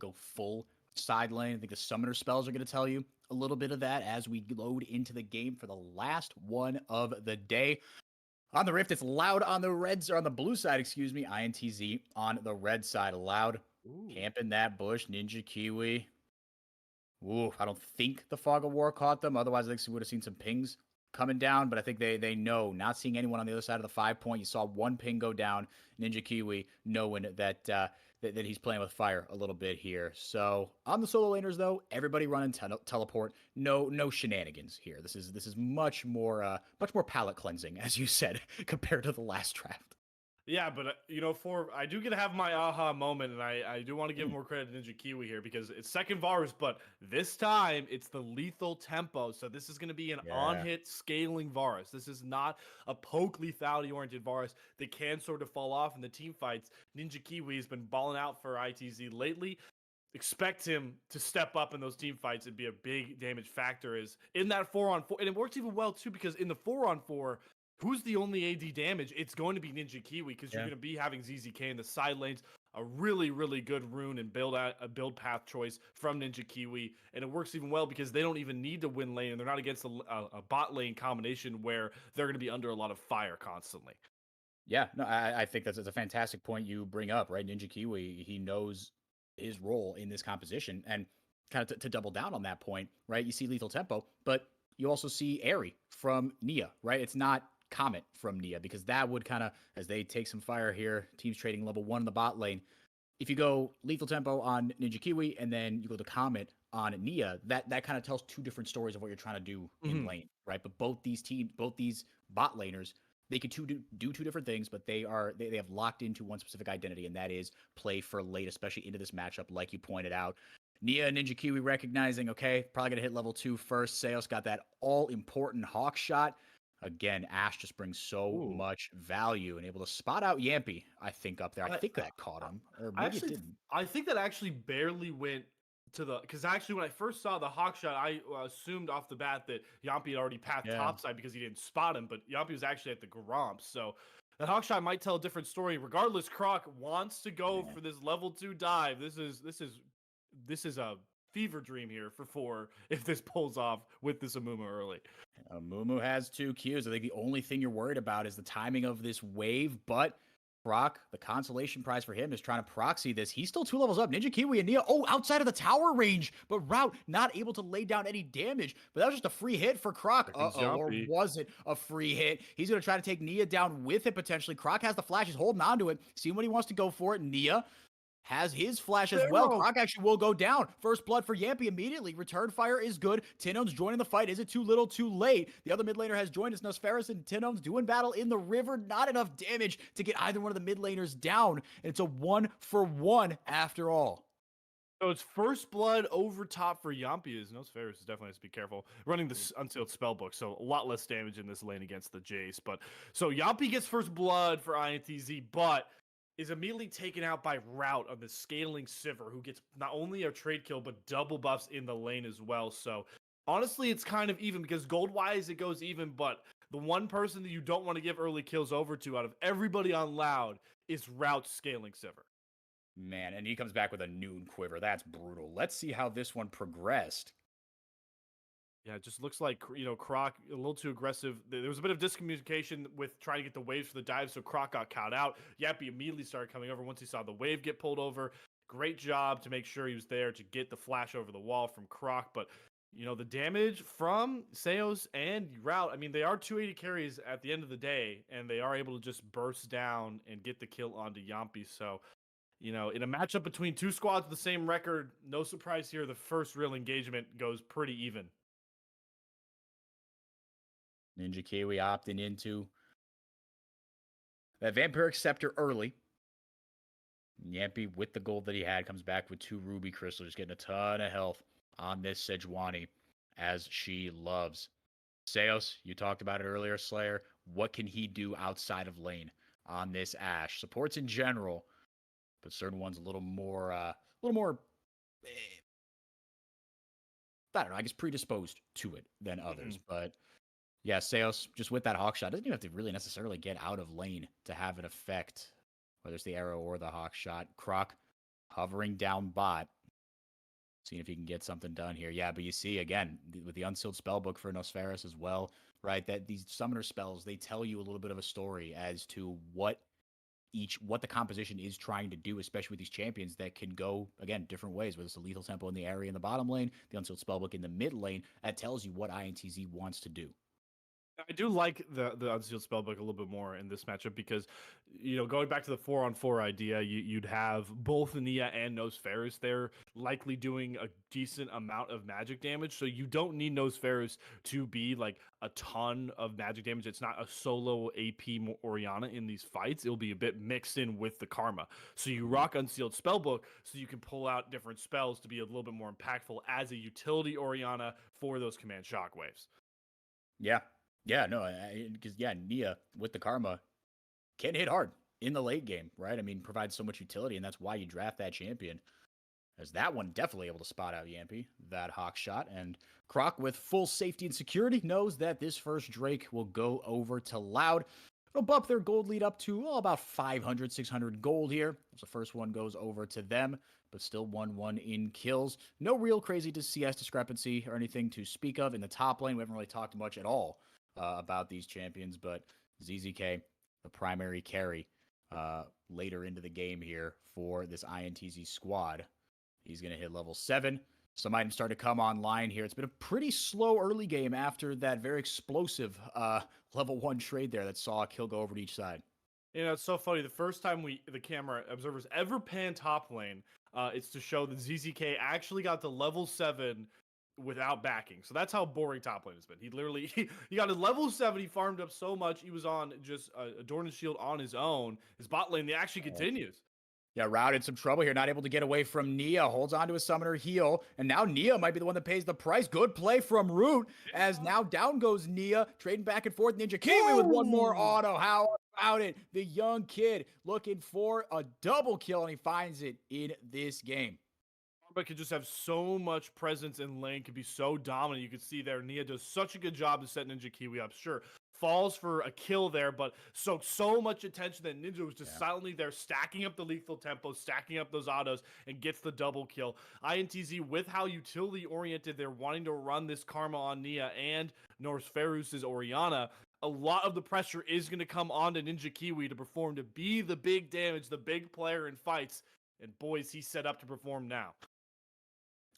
go full side lane. I think the summoner spells are going to tell you a little bit of that as we load into the game for the last one of the day. On the Rift, it's Loud on the red, or on the blue side, excuse me. INTZ on the red side. Loud camping that bush. Ninja Kiwi. Ooh, I don't think the Fog of War caught them. Otherwise, I think we would have seen some pings coming down. But I think they know, not seeing anyone on the other side of the 5 point. You saw one ping go down. Ninja Kiwi knowing that that he's playing with fire a little bit here. So on the solo laners, though, everybody running teleport. No shenanigans here. This is much more palate cleansing, as you said, compared to the last draft. Yeah, but I do get to have my aha moment, and I do want to give more credit to Ninja Kiwi here because it's second Varus, but this time it's the lethal tempo. So this is going to be an on-hit scaling Varus. This is not a poke lethality-oriented Varus that can sort of fall off in the team fights. Ninja Kiwi has been balling out for ITZ lately. Expect him to step up in those team fights and be a big damage factor is in that 4-on-4. And it works even well, too, because in the 4-on-4, who's the only AD damage? It's going to be Ninja Kiwi because you're going to be having ZZK in the side lanes. A really, really good rune and a build path choice from Ninja Kiwi. And it works even well because they don't even need to win lane, and they're not against a bot lane combination where they're going to be under a lot of fire constantly. Yeah, no, I think that's a fantastic point you bring up, right? Ninja Kiwi, he knows his role in this composition. And kind of to double down on that point, right? You see lethal tempo, but you also see Airy from Nia, right? It's not Comet from Nia, because that would kind of, as they take some fire here, teams trading level 1 in the bot lane. If you go lethal tempo on Ninja Kiwi and then you go to Comet on Nia, that kind of tells two different stories of what you're trying to do in lane, right? But both these bot laners, they could do two different things, but they have locked into one specific identity, and that is play for late, especially into this matchup, like you pointed out. Nia and Ninja Kiwi recognizing, okay, probably gonna hit level 2 first. Seos got that all important hawk shot. Again, Ash just brings so much value and able to spot out Yampy, I think, up there. I think that caught him. Or maybe it didn't. I think that actually barely went to the... Because actually, when I first saw the hawk shot, I assumed off the bat that Yampy had already pathed topside because he didn't spot him. But Yampy was actually at the Gromp. So that hawk shot might tell a different story. Regardless, Croc wants to go for this level 2 dive. This is a fever dream here for 4 if this pulls off with this Amumu early. Amumu has 2 Qs. I think the only thing you're worried about is the timing of this wave, but Croc, the consolation prize for him is trying to proxy this. He's still 2 levels up. Ninja Kiwi and Nia, outside of the tower range, but Route not able to lay down any damage. But that was just a free hit for Croc. Or was it a free hit? He's going to try to take Nia down with it potentially. Croc has the flash. He's holding on to it, seeing what he wants to go for it. Nia has his flash as well. Croc actually will go down. First blood for Yampy immediately. Return fire is good. Tinone's joining the fight. Is it too little, too late? The other mid laner has joined us. Nosferus and Tinone's doing battle in the river. Not enough damage to get either one of the mid laners down. And it's a 1-for-1 after all. So it's first blood over top for Yampy. Nosferus is definitely has to be careful. Running this unsealed spellbook, so a lot less damage in this lane against the Jace. But so Yampy gets first blood for INTZ, but is immediately taken out by Route on the scaling Sivir, who gets not only a trade kill, but double buffs in the lane as well. So honestly, it's kind of even because gold-wise it goes even, but the one person that you don't want to give early kills over to out of everybody on Loud is Route scaling Sivir. Man, and he comes back with a noon quiver. That's brutal. Let's see how this one progressed. Yeah, it just looks like, Croc a little too aggressive. There was a bit of discommunication with trying to get the waves for the dive, so Croc got caught out. Yappy immediately started coming over once he saw the wave get pulled over. Great job to make sure he was there to get the flash over the wall from Croc, but the damage from Seos and Route, I mean, they are 280 carries at the end of the day, and they are able to just burst down and get the kill onto Yampy, so... in a matchup between 2 squads with the same record, no surprise here, the first real engagement goes pretty even. Ninja Kiwi opting into that Vampiric Scepter early. Yampy, with the gold that he had, comes back with 2 Ruby Crystals, just getting a ton of health on this Sejuani, as she loves. Seos, you talked about it earlier, Slayer. What can he do outside of lane on this Ashe? Supports in general, but certain ones a little more, I don't know, I guess predisposed to it than others. But yeah, Seos, just with that hawk shot, doesn't even have to really necessarily get out of lane to have an effect, whether it's the arrow or the hawk shot. Croc hovering down bot, seeing if he can get something done here. Yeah, but you see, again, with the unsealed spellbook for Nosferus as well, right, that these summoner spells, they tell you a little bit of a story as to what the composition is trying to do, especially with these champions that can go, again, different ways, whether it's the lethal tempo in the area in the bottom lane, the unsealed spellbook in the mid lane. That tells you what INTZ wants to do. I do like the unsealed spellbook a little bit more in this matchup because, going back to the 4-on-4 idea, you'd have both Nia and Nosferus there likely doing a decent amount of magic damage. So you don't need Nosferus to be like a ton of magic damage. It's not a solo AP Oriana in these fights. It'll be a bit mixed in with the Karma. So you rock unsealed spellbook so you can pull out different spells to be a little bit more impactful as a utility Oriana for those command shockwaves. Yeah. Yeah, no, because Nia with the Karma can hit hard in the late game, right? I mean, provides so much utility, and that's why you draft that champion. As that one definitely able to spot out Yampy, that hawk shot. And Croc, with full safety and security, knows that this first Drake will go over to Loud. It'll bump their gold lead up to about 500, 600 gold here. So the first one goes over to them, but still 1-1 in kills. No real crazy CS discrepancy or anything to speak of in the top lane. We haven't really talked much at all about these champions, but ZZK, the primary carry later into the game here for this INTZ squad. He's going to hit level 7. Some items start to come online here. It's been a pretty slow early game after that very explosive level 1 trade there that saw a kill go over to each side. It's so funny. The first time the camera observers ever pan top lane, it's to show that ZZK actually got to level 7 without backing. So that's how boring top lane has been. He literally he got to level 7. He farmed up so much. He was on just a Dornan shield on his own. His bot lane, actually continues. Yeah, Route in some trouble here. Not able to get away from Nia. Holds on to a summoner heal. And now Nia might be the one that pays the price. Good play from Root. As now down goes Nia. Trading back and forth. Ninja Kiwi with one more auto. How about it? The young kid looking for a double kill. And he finds it in this game. But could just have so much presence in lane, could be so dominant. You could see there, Nia does such a good job of setting Ninja Kiwi up. Sure, falls for a kill there, but so much attention that Ninja was just silently there, stacking up the lethal tempo, stacking up those autos, and gets the double kill. INTZ, with how utility-oriented they're wanting to run this Karma on Nia and Nosferus' Oriana, a lot of the pressure is going to come on to Ninja Kiwi to perform, to be the big damage, the big player in fights. And boys, he's set up to perform now.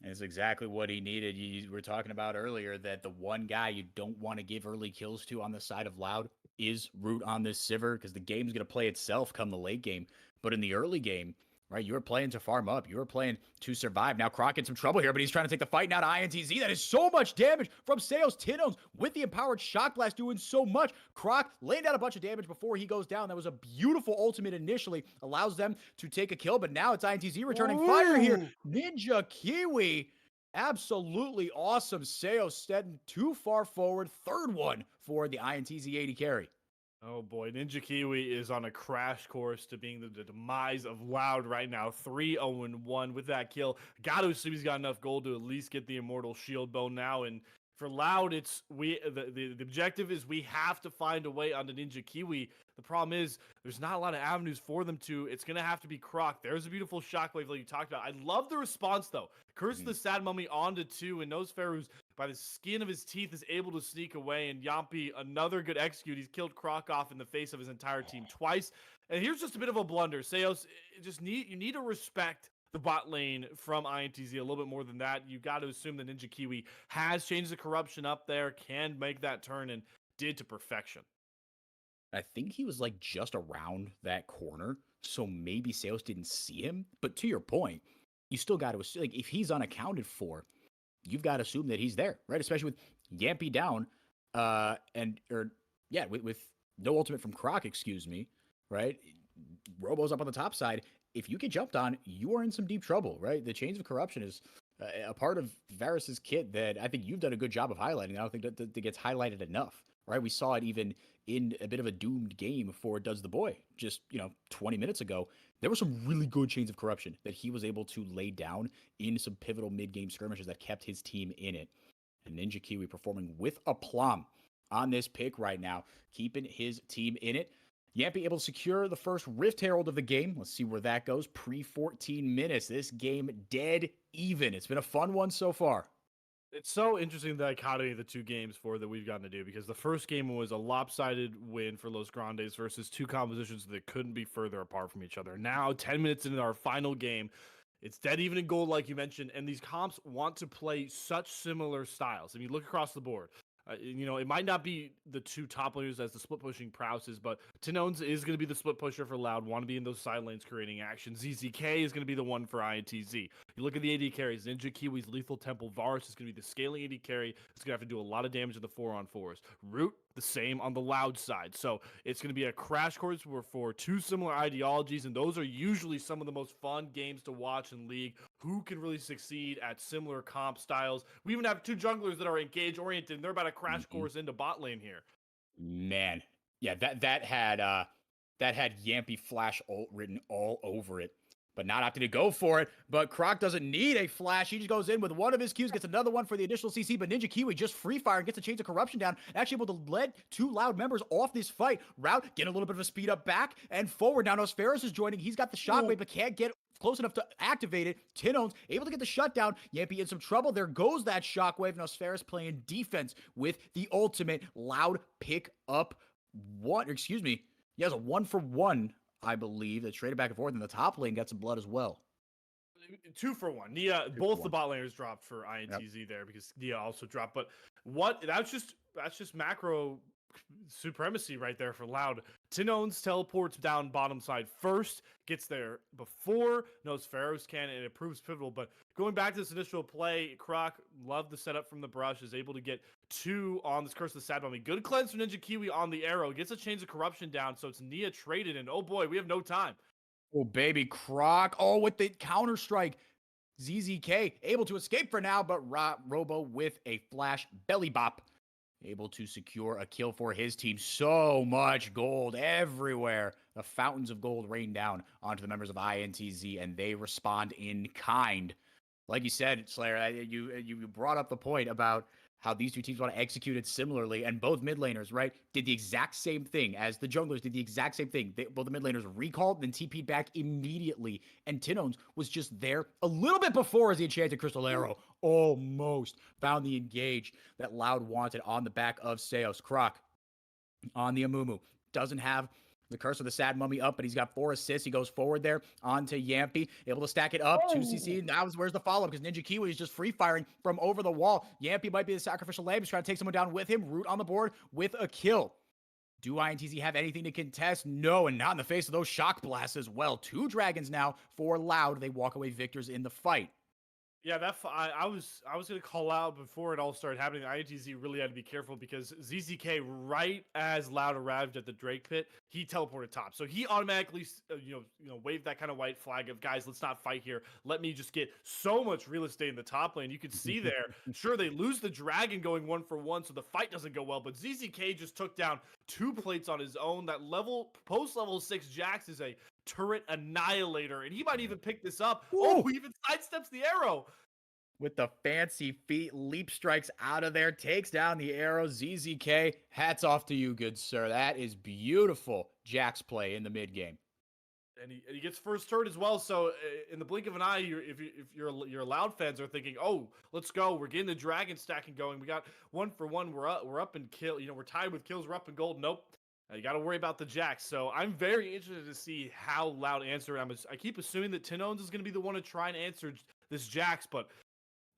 It's exactly what he needed. You were talking about earlier that the one guy you don't want to give early kills to on the side of Loud is Root on this Sivir, because the game's going to play itself come the late game. But in the early game, right, you were playing to farm up. You were playing to survive. Now Croc in some trouble here, but he's trying to take the fight now to INTZ. That is so much damage from Seos Tino's with the empowered Shock Blast doing so much. Croc laying down a bunch of damage before he goes down. That was a beautiful ultimate initially. Allows them to take a kill, but now it's INTZ returning fire here. Ninja Kiwi. Absolutely awesome. Seos stepping too far forward. Third one for the INTZ 80 carry. Oh boy, Ninja Kiwi is on a crash course to being the demise of Loud right now. 3-0-1 with that kill. Gotta assume he's got enough gold to at least get the Immortal Shield Bow now. And for Loud, the objective is we have to find a way onto Ninja Kiwi. The problem is there's not a lot of avenues for them to. It's going to have to be Croc. There's a beautiful shockwave like you talked about. I love the response, though. Curse the Sad Mummy onto 2, and Nosferus, by the skin of his teeth, is able to sneak away. And Yampy, another good execute. He's killed Croc off in the face of his entire team twice. And here's just a bit of a blunder. Seos, you need to respect the bot lane from INTZ a little bit more than that. You got to assume that Ninja Kiwi has changed the corruption up there, can make that turn, and did to perfection. I think he was like just around that corner, so maybe Seos didn't see him. But to your point, you still got to assume, like, if he's unaccounted for, you've got to assume that he's there, right? Especially with Yampy down, with no ultimate from Croc, excuse me, right? Robo's up on the top side. If you get jumped on, you are in some deep trouble, right? The Chains of Corruption is a part of Varus's kit that I think you've done a good job of highlighting. I don't think that gets highlighted enough, right? We saw it even in a bit of a doomed game for Does the Boy just, 20 minutes ago. There were some really good Chains of Corruption that he was able to lay down in some pivotal mid-game skirmishes that kept his team in it. And Ninja Kiwi performing with aplomb on this pick right now, keeping his team in it. Yampy able to secure the first Rift Herald of the game. Let's see where that goes. Pre-14 minutes. This game dead even. It's been a fun one so far. It's so interesting the dichotomy of the two games that we've gotten to do, because the first game was a lopsided win for Los Grandes versus two compositions that couldn't be further apart from each other. Now, 10 minutes into our final game, it's dead even in gold, like you mentioned, and these comps want to play such similar styles. I mean, look across the board. It might not be the two top players as the split pushing prouses, but Tinones is going to be the split pusher for Loud, want to be in those side lanes creating action. ZZK is going to be the one for INTZ. You look at the AD carries, Ninja Kiwi's Lethal Temple, Varus is going to be the scaling AD carry. It's going to have to do a lot of damage in the 4-on-4s. Root, the same on the Loud side. So it's going to be a crash course for two similar ideologies, and those are usually some of the most fun games to watch in League. Who can really succeed at similar comp styles? We even have two junglers that are engage oriented, and they're about to crash course into bot lane here. Man, yeah, that had Yampy flash ult written all over it, but not opting to go for it. But Croc doesn't need a flash. He just goes in with one of his Qs, gets another one for the additional CC, but Ninja Kiwi just free fire and gets a Chains of Corruption down, actually able to lead two Loud members off this fight. Route getting a little bit of a speed up back and forward. Now Nosferos is joining. He's got the shockwave, but can't get close enough to activate it. Tinones able to get the shutdown. Yampy in some trouble. There goes that shockwave. Nosferos playing defense with the ultimate. Loud pick up one. Excuse me. He has a 1-for-1, I believe. That traded back and forth in the top lane. Got some blood as well. 2-for-1. Nia, both the bot laners dropped for INTZ there because Nia also dropped. But that's just macro supremacy right there for Loud. Tinones teleports down bottom side first, gets there before Nosferos can, and it proves pivotal. But going back to this initial play, Croc loved the setup from the brush, is able to get two on this Curse of the Sad Mummy. Good cleanse from Ninja Kiwi on the arrow, gets a Chains of Corruption down, so it's Nia traded, and oh boy, we have no time. Oh, baby, Croc. Oh, with the counter strike. ZZK able to escape for now, but Robo with a flash belly bop. Able to secure a kill for his team. So much gold everywhere. The fountains of gold rain down onto the members of INTZ, and they respond in kind. Like you said, Slayer, you brought up the point about how these two teams want to execute it similarly, and both mid laners, right, did the exact same thing as the junglers did the exact same thing. Both the mid laners recalled, then TP'd back immediately, and Tinones was just there a little bit before as the Enchanted Crystal Arrow almost found the engage that Loud wanted on the back of Seos. Croc on the Amumu doesn't have the Curse of the Sad Mummy up, but he's got 4 assists. He goes forward there onto Yampy, able to stack it up. 2cc. Now where's the follow-up? Because Ninja Kiwi is just free firing from over the wall. Yampy might be the sacrificial lamb. He's trying to take someone down with him. Root on the board with a kill. Do INTZ have anything to contest? No, and not in the face of those shock blasts as well. 2 dragons now for Loud. They walk away victors in the fight. Yeah, I was gonna call out before it all started happening. INTZ really had to be careful because ZZK, right as Loud arrived at the Drake pit, he teleported top, so he automatically waved that kind of white flag of, guys, let's not fight here. Let me just get so much real estate in the top lane. You can see there. Sure, they lose the dragon going 1-for-1, so the fight doesn't go well. But ZZK just took down 2 plates on his own. That post level 6 Jax is a turret annihilator, and he might even pick this up. Ooh. Oh, he even sidesteps the arrow with the fancy feet. Leap strikes out of there, takes down the arrow. ZZK, hats off to you, good sir. That is beautiful Jax play in the mid game. And he gets first turret as well. So in the blink of an eye, if your Loud fans are thinking, oh, let's go, we're getting the dragon stacking going. We got 1-for-1. We're up in kill. We're tied with kills. We're up in gold. Nope. You got to worry about the Jax. So I'm very interested to see how Loud answer. I keep assuming that Tinones is going to be the one to try and answer this Jax, but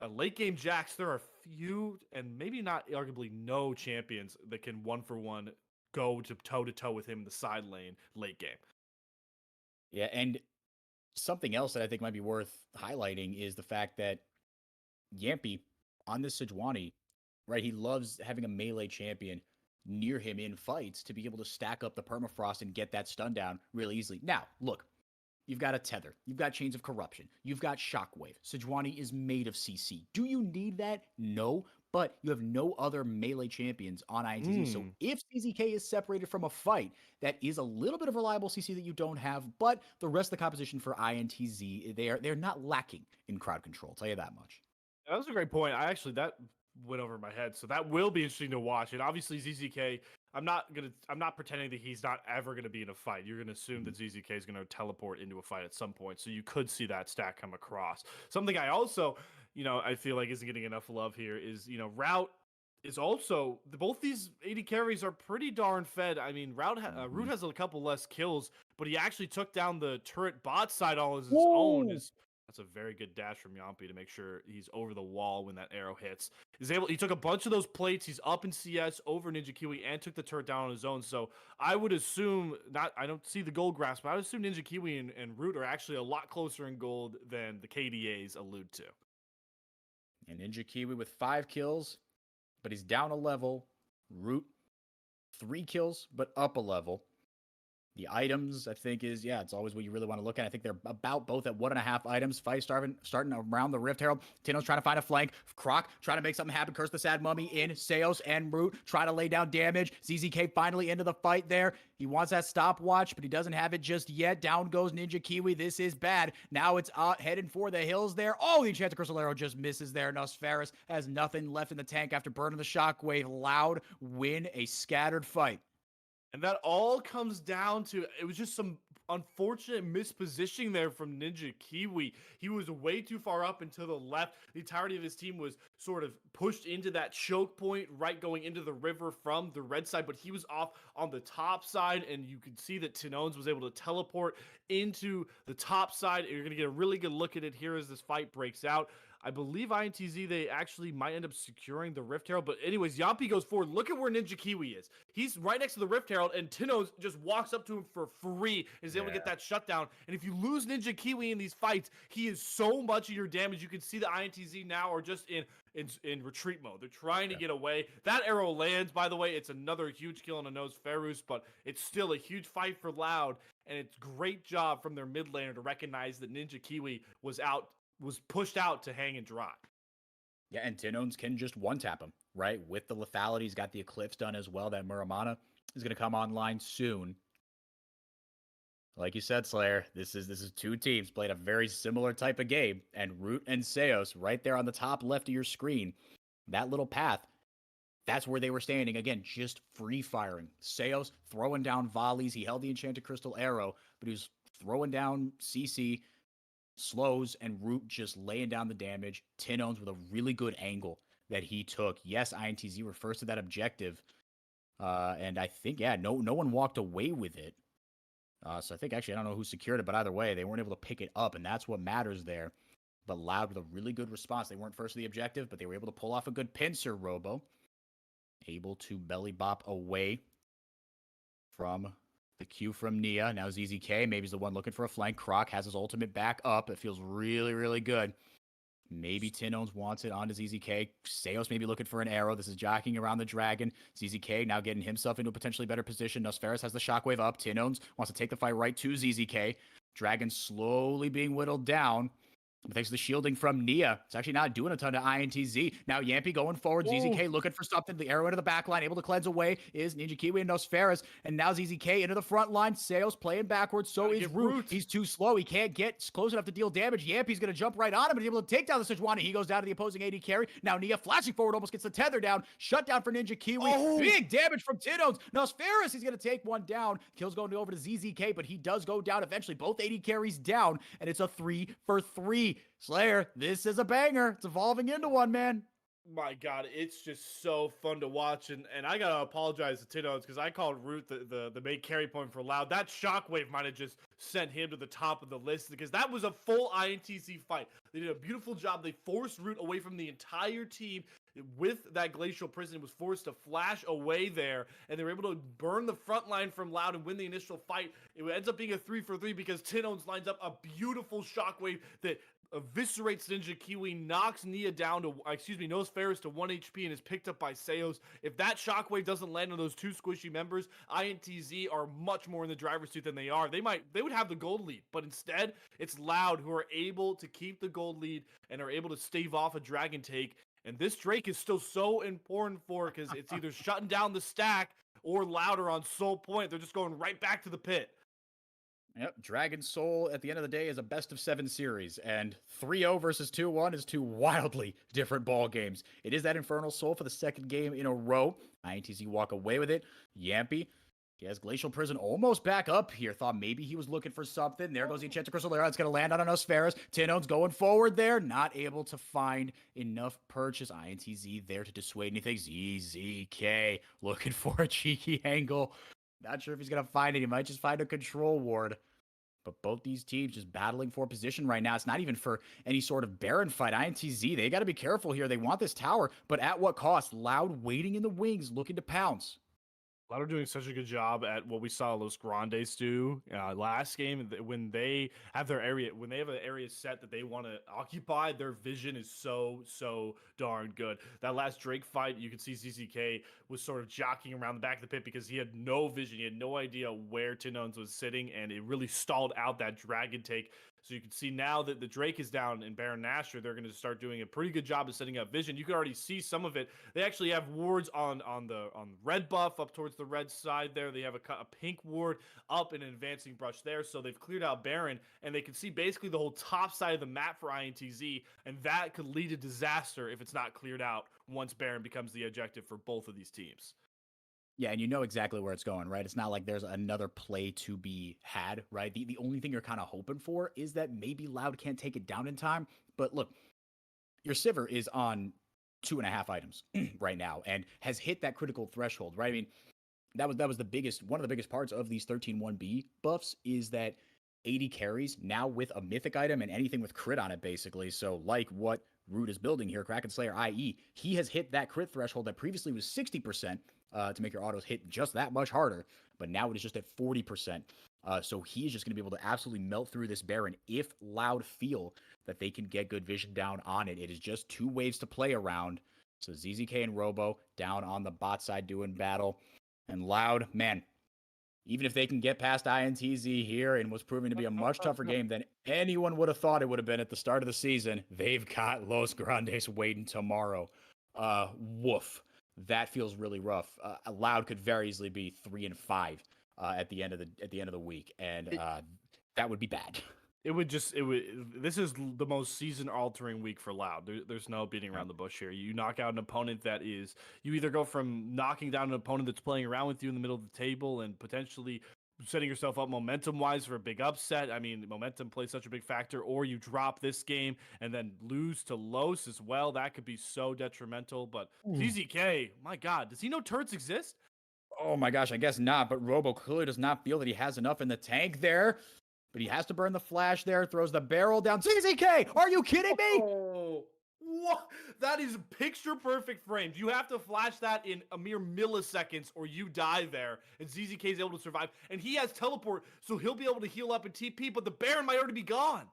a late game Jax, there are few and maybe not arguably no champions that can 1-for-1 go to toe with him in the side lane late game. Yeah, and something else that I think might be worth highlighting is the fact that Yampy on this Sejuani, right, he loves having a melee champion near him in fights to be able to stack up the permafrost and get that stun down really easily. Now, look, you've got a Tether, you've got Chains of Corruption, you've got Shockwave. Sejuani is made of CC. Do you need that? No, but you have no other melee champions on INTZ. So if CZK is separated from a fight, that is a little bit of reliable CC that you don't have, but the rest of the composition for INTZ, they're not lacking in crowd control, I'll tell you that much. That was a great point. That went over my head, so that will be interesting to watch. And obviously ZZK, I'm not pretending that he's not ever gonna be in a fight. You're gonna assume that ZZK is gonna teleport into a fight at some point, so you could see that stat come across. Something I also, I feel like isn't getting enough love here is, Route is also both these AD carries are pretty darn fed. I mean, Root has a couple less kills, but he actually took down the turret bot side all as his own. That's a very good dash from Yampi to make sure he's over the wall when that arrow hits. He took a bunch of those plates. He's up in CS over Ninja Kiwi and took the turret down on his own. So I would assume I don't see the gold grasp, but I would assume Ninja Kiwi and Root are actually a lot closer in gold than the KDAs allude to. And Ninja Kiwi with 5 kills, but he's down a level. Root, 3 kills, but up a level. The items, I think, it's always what you really want to look at. I think they're about both at 1.5 items. Fight starting around the Rift Herald. Tino's trying to find a flank. Croc trying to make something happen. Curse the Sad Mummy in. Seos and Root trying to lay down damage. ZZK finally into the fight there. He wants that stopwatch, but he doesn't have it just yet. Down goes Ninja Kiwi. This is bad. Now it's heading for the hills there. Oh, the Enchanted Crystal Arrow just misses there. Nosferus has nothing left in the tank after burning the Shockwave. Loud win a scattered fight. And that all comes down to, it was just some unfortunate mispositioning there from Ninja Kiwi. He was way too far up and to the left. The entirety of his team was sort of pushed into that choke point, right, going into the river from the red side, but he was off on the top side, and you could see that Tinones was able to teleport into the top side. You're going to get a really good look at it here as this fight breaks out. I believe INTZ, they actually might end up securing the Rift Herald. But anyways, Yampi goes forward. Look at where Ninja Kiwi is. He's right next to the Rift Herald, and Tino's just walks up to him for free and is able to get that shutdown. And if you lose Ninja Kiwi in these fights, he is so much of your damage. You can see the INTZ now are just in retreat mode. They're trying to get away. That arrow lands, by the way. It's another huge kill on a nose Ferus, but it's still a huge fight for Loud. And it's great job from their mid laner to recognize that Ninja Kiwi was pushed out to hang and dry. Yeah, and Tinones can just one-tap him, right? With the lethality, he's got the Eclipse done as well. That Muramana is going to come online soon. Like you said, Slayer, this is 2 teams played a very similar type of game, and Root and Seos right there on the top left of your screen, that little path, that's where they were standing. Again, just free-firing. Seos throwing down volleys. He held the Enchanted Crystal Arrow, but he was throwing down CC, slows, and Root just laying down the damage. Tinones with a really good angle that he took. Yes, INTZ were first to that objective. And I think, no one walked away with it. So I think, actually, I don't know who secured it, but either way, they weren't able to pick it up, and that's what matters there. But Loud with a really good response. They weren't first to the objective, but they were able to pull off a good pincer, Robo. Able to belly bop away from the Q from Nia. Now ZZK, maybe he's the one looking for a flank. Croc has his ultimate back up. It feels really, really good. Maybe Tinones wants it onto ZZK. Seos maybe looking for an arrow. This is jockeying around the dragon. ZZK now getting himself into a potentially better position. Nosferus has the shockwave up. Tinones wants to take the fight right to ZZK. Dragon slowly being whittled down. But thanks to the shielding from Nia, it's actually not doing a ton to INTZ. Now Yampi going forward. ZZK looking for something. The arrow into the back line, able to cleanse away is Ninja Kiwi and Nosferus. And now ZZK into the front line. Seos playing backwards. So is Root. He's too slow. He can't get close enough to deal damage. Yampi's going to jump right on him and he's able to take down the Sejuani. He goes down to the opposing AD carry. Now Nia flashing forward, almost gets the tether down. Shut down for Ninja Kiwi. Big damage from Tinones. Nosferus, he's going to take one down. Kill's going over to ZZK, but he does go down eventually. Both AD carries down, and it's a 3-for-3. Slayer, this is a banger. It's evolving into one, man. My God, it's just so fun to watch, and I gotta apologize to Tinones because I called Root the main carry point for Loud. That shockwave might have just sent him to the top of the list because that was a full INTC fight. They did a beautiful job. They forced Root away from the entire team with that glacial prison. Was forced to flash away there, and they were able to burn the front line from Loud and win the initial fight. It ends up being a 3-for-3 because Tinones lines up a beautiful shockwave that eviscerates Ninja Kiwi, knocks Nia down to, Nosferus to 1 HP and is picked up by Seos. If that shockwave doesn't land on those 2 squishy members, INTZ are much more in the driver's seat than they are. They would have the gold lead, but instead it's Loud who are able to keep the gold lead and are able to stave off a dragon take. And this Drake is still so important for because it's either shutting down the stack or Louder on Soul Point. They're just going right back to the pit. Yep, Dragon Soul at the end of the day is a best of 7 series, and 3-0 versus 2-1 is two wildly different ball games. It is that Infernal Soul for the second game in a row. INTZ walk away with it. Yampy, he has Glacial Prison almost back up here. Thought maybe he was looking for something. There goes the Enchanted Crystal Lair. It's going to land on Nosferos. Tinone's going forward there. Not able to find enough purchase. INTZ there to dissuade anything. ZZK looking for a cheeky angle. Not sure if he's going to find it. He might just find a control ward. But both these teams just battling for position right now. It's not even for any sort of Baron fight. INTZ, they got to be careful here. They want this tower, but at what cost? Loud waiting in the wings, looking to pounce. Loud are doing such a good job at what we saw Los Grandes do last game. When they have their area, when they have an area set that they want to occupy, their vision is so darn good. That last Drake fight, you could see ZZK was sort of jockeying around the back of the pit because he had no vision. He had no idea where Tinones was sitting, and it really stalled out that dragon take. So you can see now that the Drake is down in Baron Nashor, they're going to start doing a pretty good job of setting up vision. You can already see some of it. They actually have wards on the red buff up towards the red side there. They have a pink ward up in an advancing brush there. So they've cleared out Baron, and they can see basically the whole top side of the map for INTZ, and that could lead to disaster if it's not cleared out once Baron becomes the objective for both of these teams. Yeah, and you know exactly where it's going, right? It's not like there's another play to be had, right? The only thing you're kind of hoping for is that maybe Loud can't take it down in time. But look, your Sivir is on 2.5 items right now and has hit that critical threshold, right? I mean, that was the biggest, one of the biggest parts of these 13-1B buffs is that 80 carries now with a mythic item and anything with crit on it, basically. So like what Root is building here, Kraken Slayer, i.e., he has hit that crit threshold that previously was 60% to make your autos hit just that much harder, but now it is just at 40%. So he is just going to be able to absolutely melt through this Baron if Loud feel that they can get good vision down on it. It is just 2 waves to play around. So ZZK and Robo down on the bot side doing battle. And Loud, man, even if they can get past INTZ here and was proving to be a much tougher game than anyone would have thought it would have been at the start of the season, they've got Los Grandes waiting tomorrow. Woof. That feels really rough. Loud could very easily be 3-5 at the end of the week, and that would be bad. This is the most season altering week for Loud. There's no beating around the bush here. You knock out an opponent you either go from knocking down an opponent that's playing around with you in the middle of the table and potentially setting yourself up momentum wise for a big upset. I mean, momentum plays such a big factor, or you drop this game and then lose to Los as well. That could be so detrimental. But ZZK, my God, does he know turrets exist? Oh my gosh, I guess not. But Robo clearly does not feel that he has enough in the tank there. But he has to burn the flash there, throws the barrel down. ZZK, are you kidding me? Oh, what? That is picture perfect frames. You have to flash that in a mere milliseconds or you die there. And ZZK is able to survive. And he has teleport, so he'll be able to heal up and TP, but the Baron might already be gone.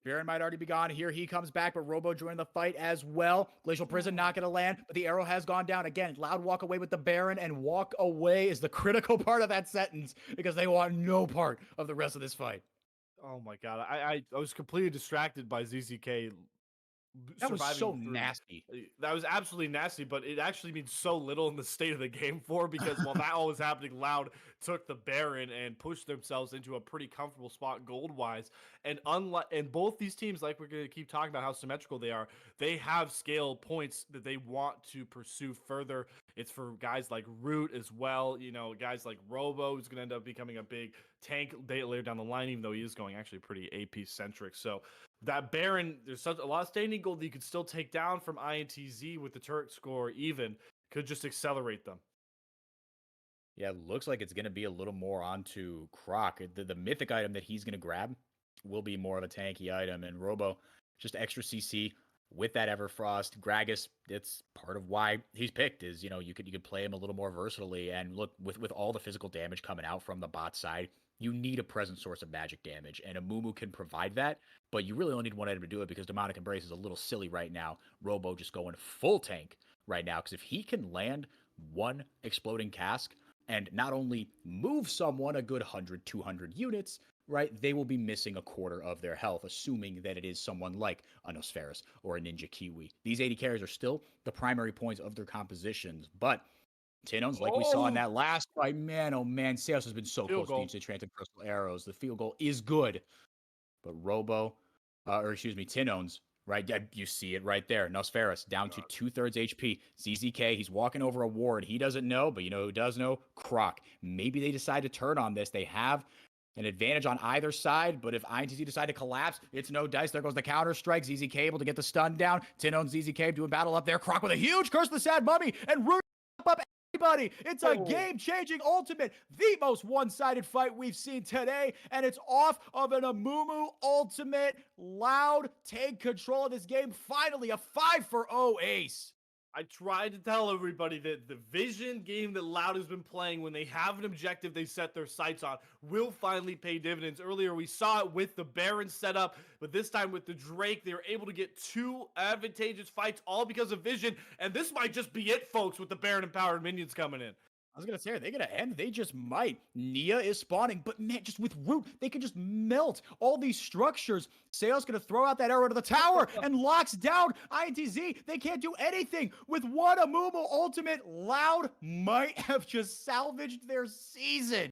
Baron might already be gone. Here he comes back, but Robo joining the fight as well. Glacial Prison not going to land, but the arrow has gone down. Again, Loud walk away with the Baron, and walk away is the critical part of that sentence because they want no part of the rest of this fight. Oh my God. I was completely distracted by ZZK. That was so nasty. That was absolutely nasty, but it actually means so little in the state of the game for because while that all was happening, Loud took the Baron and pushed themselves into a pretty comfortable spot gold-wise. And both these teams, like we're going to keep talking about how symmetrical they are, they have scale points that they want to pursue further. It's for guys like Root as well. You know, guys like Robo, who's going to end up becoming a big tank later down the line, even though he is going actually pretty AP-centric. So that Baron, there's such a lot of standing gold that you could still take down from INTZ with the turret score even, could just accelerate them. Yeah, it looks like it's going to be a little more onto Croc. The mythic item that he's going to grab will be more of a tanky item, and Robo, just extra CC with that Everfrost. Gragas, it's part of why he's picked is, you know, you could play him a little more versatilely, and look, with all the physical damage coming out from the bot side, you need a present source of magic damage, and a Mumu can provide that, but you really only need one item to do it because Demonic Embrace is a little silly right now. Robo just going full tank right now, because if he can land one exploding cask and not only move someone a good 100, 200 units, right, they will be missing a quarter of their health, assuming that it is someone like a Nosferos or a Ninja Kiwi. These 80 carries are still the primary points of their compositions, but Tinones, like we saw in Oh, that last fight, man, oh man, Seos has been so field close to goal. each Enchanted Crystal Arrows. The field goal is good, but or excuse me, Tinones, right? Yeah, you see it right there. Nosferus down to God. 2/3 HP. ZZK, he's walking over a ward. He doesn't know, but you know who does know? Croc. Maybe they decide to turn on this. They have an advantage on either side, but if INTZ decide to collapse, it's no dice. There goes the counter strike. ZZK able to get the stun down. Tinon, ZZK doing battle up there. Croc with a huge curse of the sad mummy and root up everybody. It's a Oh. game-changing ultimate, the most one-sided fight we've seen today, and it's off of an Amumu ultimate. Loud take control of this game. Finally, a 5-for-0 ace. I tried to tell everybody that the vision game that Loud has been playing when they have an objective they set their sights on will finally pay dividends. Earlier, we saw it with the Baron setup, but this time with the Drake, they were able to get 2 advantageous fights all because of vision, and this might just be it, folks, with the Baron empowered minions coming in. I was gonna say, are they gonna end? They just might. Nia is spawning, but man, just with root, they can just melt all these structures. Sale's gonna throw out that arrow to the tower and locks down INTZ. They can't do anything with one Amumu ultimate. Loud might have just salvaged their season.